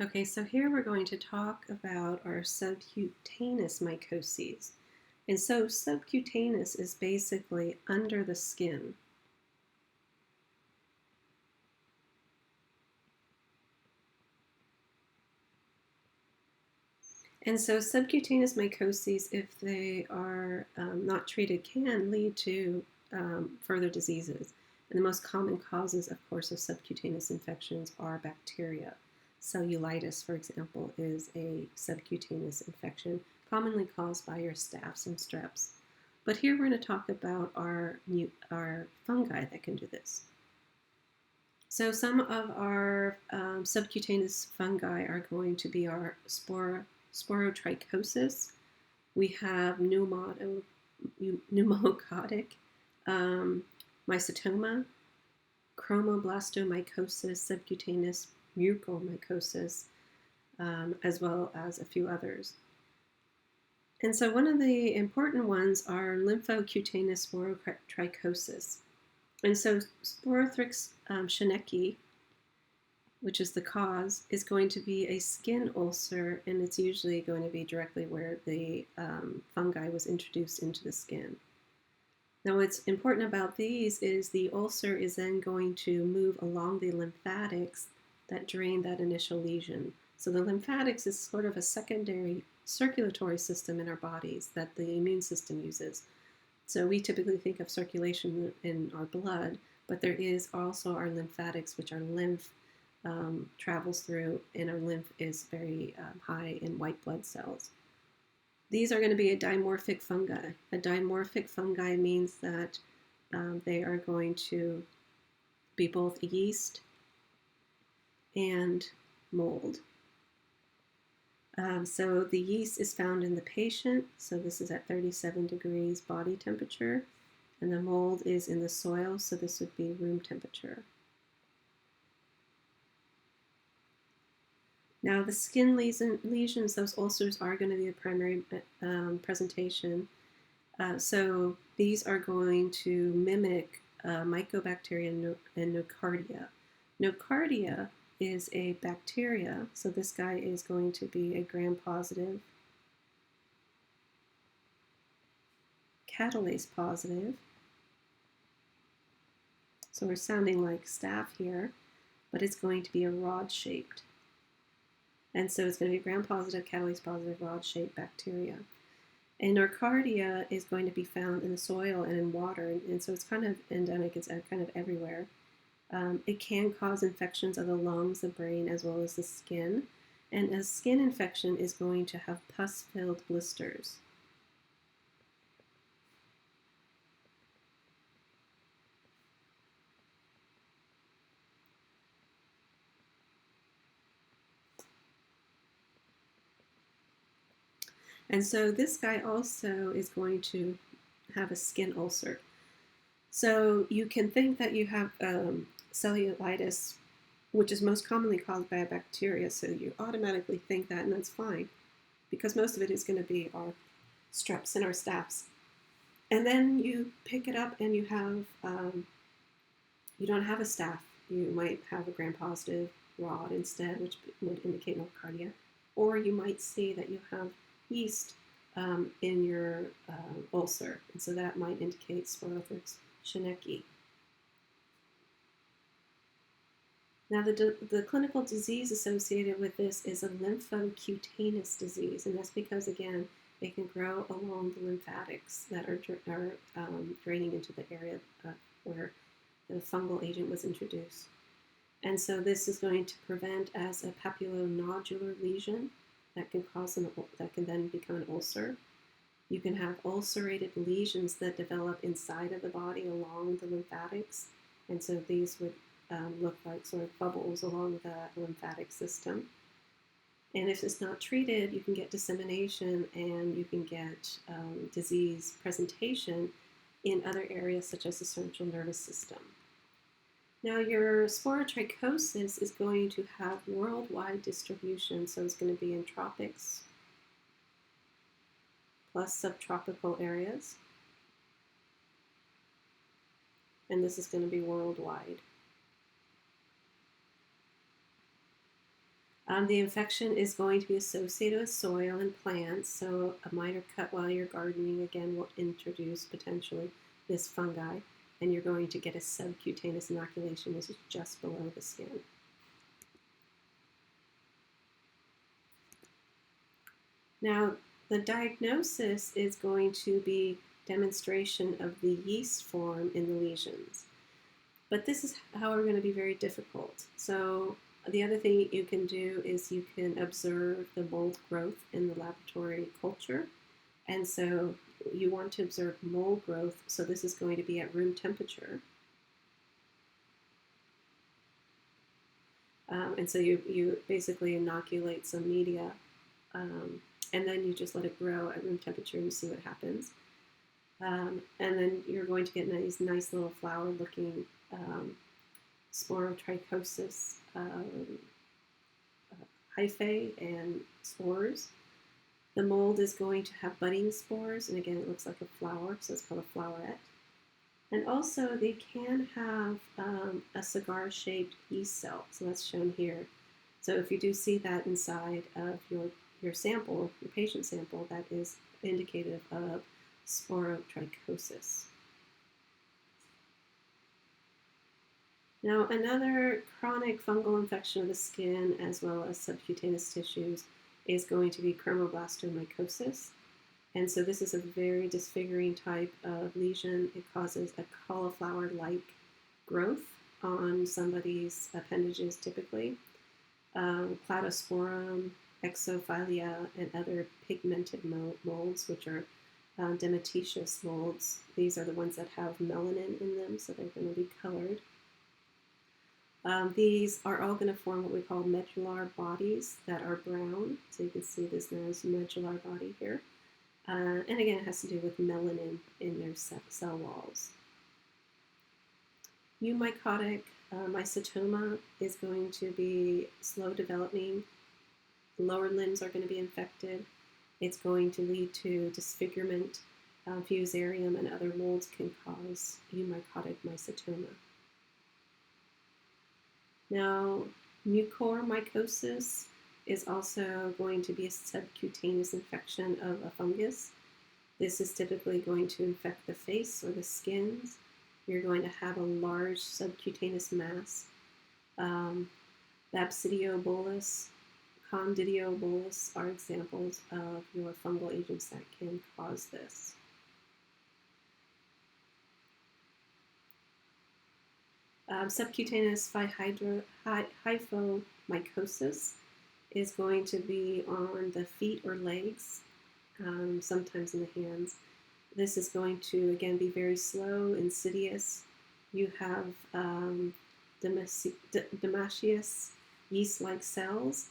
Okay, so here we're going to talk about our subcutaneous mycoses. And so subcutaneous is basically under the skin. And so subcutaneous mycoses, if they are not treated, can lead to further diseases. And the most common causes, of course, of subcutaneous infections are bacteria. Cellulitis, for example, is a subcutaneous infection commonly caused by your staph and streps. But here we're going to talk about our fungi that can do this. So some of our subcutaneous fungi are going to be our sporotrichosis. We have pneumocotic, mycetoma, Chromoblastomycosis, subcutaneous mucomycosis, as well as a few others. And so one of the important ones are lymphocutaneous sporotrichosis. And so Sporothrix schenecki, which is the cause, is going to be a skin ulcer, and it's usually going to be directly where the fungi was introduced into the skin. Now, what's important about these is the ulcer is then going to move along the lymphatics that drain that initial lesion. So the lymphatics is sort of a secondary circulatory system in our bodies that the immune system uses. So we typically think of circulation in our blood, but there is also our lymphatics, which our lymph travels through, and our lymph is very high in white blood cells. These are going to be a dimorphic fungi. A dimorphic fungi means that they are going to be both yeast and mold. So the yeast is found in the patient, so this is at 37 degrees body temperature, and the mold is in the soil, so this would be room temperature. Now the skin lesions, those ulcers are going to be the primary presentation. So these are going to mimic mycobacteria and nocardia. Nocardia is a bacteria, so this guy is going to be a gram-positive, catalase positive. So we're sounding like staph here, but it's going to be a rod-shaped. And so it's going to be gram-positive, catalase positive, rod-shaped bacteria. And nocardia is going to be found in the soil and in water, and so it's kind of endemic, it's kind of everywhere. It can cause infections of the lungs, the brain, as well as the skin. And a skin infection is going to have pus-filled blisters. And so this guy also is going to have a skin ulcer. So you can think that you have cellulitis, which is most commonly caused by a bacteria, so you automatically think that, and that's fine, because most of it is going to be our streps and our staphs. And then you pick it up and you have, you don't have a staph. You might have a gram-positive rod instead, which would indicate nocardia. Or you might see that you have yeast in your ulcer, and so that might indicate Sporothrix schenecki. Now, the clinical disease associated with this is a lymphocutaneous disease, and that's because, again, it can grow along the lymphatics that are draining into the area where the fungal agent was introduced. And so this is going to present as a papulonodular lesion that can then become an ulcer. You can have ulcerated lesions that develop inside of the body along the lymphatics, and so these would look like sort of bubbles along the lymphatic system. And if it's not treated, you can get dissemination and you can get disease presentation in other areas such as the central nervous system. Now, your sporotrichosis is going to have worldwide distribution, so it's going to be in tropics plus subtropical areas, and this is going to be worldwide. The infection is going to be associated with soil and plants, so a miter cut while you're gardening, again, will introduce potentially this fungi, and you're going to get a subcutaneous inoculation, which is just below the skin. Now, the diagnosis is going to be demonstration of the yeast form in the lesions. But this is, however, going to be very difficult. So the other thing you can do is you can observe the mold growth in the laboratory culture. And so you want to observe mold growth. So this is going to be at room temperature. And so you basically inoculate some media, and then you just let it grow at room temperature and you see what happens. And then you're going to get these nice little flower-looking sporotrichosis hyphae and spores. The mold is going to have budding spores, and again, it looks like a flower, so it's called a flowerette. And also, they can have a cigar-shaped yeast cell, so that's shown here. So if you do see that inside of your sample, your patient sample, that is indicative of sporotrichosis. Now, another chronic fungal infection of the skin as well as subcutaneous tissues is going to be Chromoblastomycosis. And so this is a very disfiguring type of lesion. It causes a cauliflower-like growth on somebody's appendages typically. Cladosporum, exophilia, and other pigmented molds, which are diatomaceous molds. These are the ones that have melanin in them, so they're going to be colored. These are all going to form what we call medullar bodies that are brown. So you can see this nice medullar body here. And again, it has to do with melanin in their cell walls. Eumycotic mycetoma is going to be slow developing. The lower limbs are going to be infected. It's going to lead to disfigurement. Fusarium and other molds can cause eumycotic mycetoma. Now, mucor mycosis is also going to be a subcutaneous infection of a fungus. This is typically going to infect the face or the skins. You're going to have a large subcutaneous mass. Bapsidiobolus, condidiobolus are examples of your fungal agents that can cause this. Subcutaneous hyphomycosis is going to be on the feet or legs, sometimes in the hands. This is going to, again, be very slow, insidious. You have Dimorphic yeast-like cells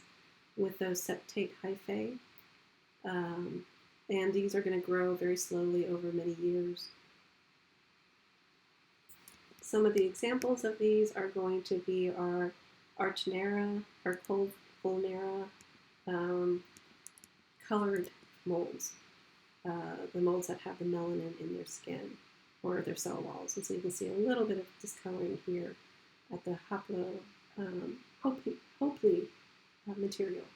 with those septate hyphae, and these are going to grow very slowly over many years. Some of the examples of these are going to be our Archinera, our Colvulnera, colored molds, the molds that have the melanin in their skin or their cell walls. And so you can see a little bit of discoloring here at the Hopley material.